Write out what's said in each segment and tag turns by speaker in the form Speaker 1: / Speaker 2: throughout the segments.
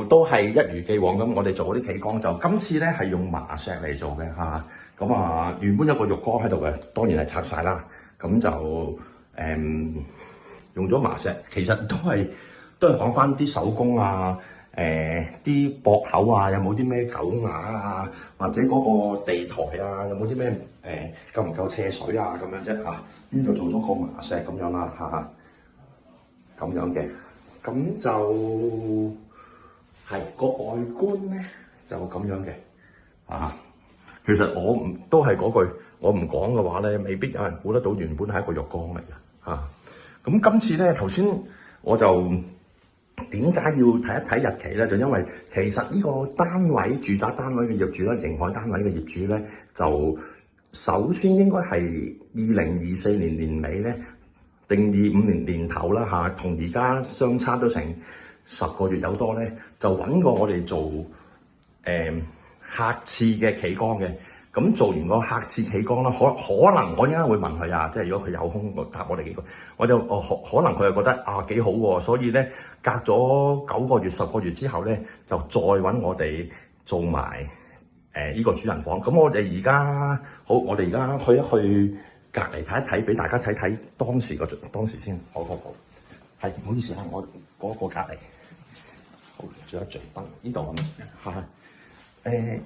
Speaker 1: 都係一如既往咁，我哋做嗰啲企缸就今次咧係用麻石嚟做嘅嚇。咁原本有個浴缸喺度嘅，當然係拆晒啦。咁就用咗麻石，其實都係講翻啲手工啊，啲駁口啊，有冇啲咩狗牙啊，或者嗰個地台啊，有冇啲咩夠唔夠斜水啊咁樣啫嚇。呢度做咗個麻石咁樣啦嚇，咁樣嘅，咁就係個外觀咧就咁樣嘅啊。其實都係嗰句，我唔講嘅話咧，未必有人估得到原本係一個浴缸嚟嘅嚇。咁今次咧，頭先我就點解要睇一睇日期咧？就因為其實呢個單位住宅單位嘅業主咧，盈海單位嘅業主咧，就首先應該係2024年年尾咧，定25年年頭啦嚇，同而家相差咗成10個月有多咧，就揾過我哋做客廁嘅企缸嘅。咁做完個客廁企缸啦，可能我一陣間會問佢啊，即係如果佢有空答我哋幾個，我就可能佢又覺得幾好喎，所以咧隔咗9個月、10個月之後咧，就再揾我哋做埋呢個主人房。咁我哋而家好，我哋而家去一去隔離睇一睇，俾大家睇睇當時先。好，係唔好意思啊，我嗰個隔離好，仲有一盞燈呢度啊，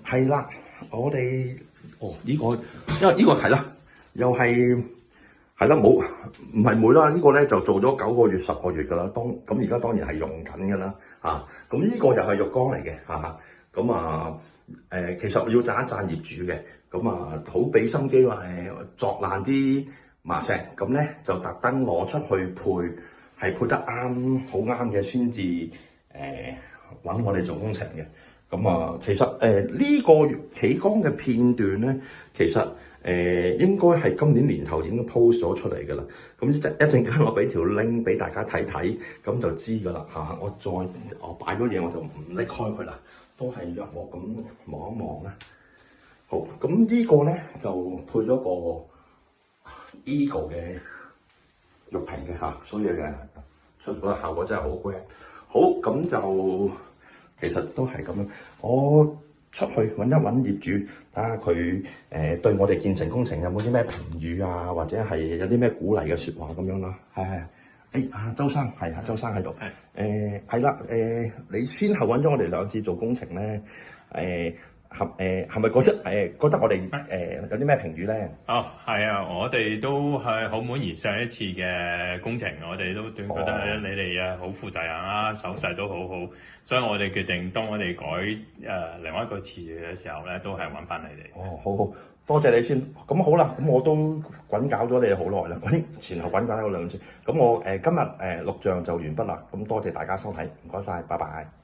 Speaker 1: 係啦，我哋呢個，因為呢個係啦，又係啦，唔係煤啦，呢個咧就做咗9個月、10個月噶啦，咁而家當然係用緊噶啦嚇。咁呢個又係浴缸嚟嘅嚇。咁其實我要讚一讚業主嘅，咁好俾心機話鑿爛啲麻石，咁咧就特登攞出去配得啱，好啱嘅先至揾我哋做工程嘅。其實呢個企缸嘅片段咧，其實應該係今年年頭已經 post 咗出嚟㗎啦。咁一陣間我俾條 link 俾大家睇睇，咁就知㗎啦嚇。我擺咗嘢我就唔拎開佢啦，都係約莫咁望一望啦。好，咁呢個咧就配咗個 Eagle 嘅浴屏嘅嚇，所以出嗰個效果真係好 great。好，咁就。其實都係咁樣，我出去揾一揾業主，睇下佢對我哋建成工程有冇啲咩評語啊，或者係有啲咩鼓勵嘅説話咁樣啦。係，周生係周生喺度。係啦，你先後揾咗我哋2次做工程咧，係咪覺得我哋有啲咩評語咧？
Speaker 2: 係啊，我哋都係好滿意上一次嘅工程，我哋都覺得你哋好負責任啦，手勢都好好，所以我哋決定當我哋改另外一個詞嘅時候咧，都係揾翻你哋。
Speaker 1: 好，多謝你先。咁好啦，咁我都滾搞咗你好耐啦，前後滾搞咗2次。咁我今日錄像就完畢啦。咁多謝大家收睇，唔該晒，拜拜。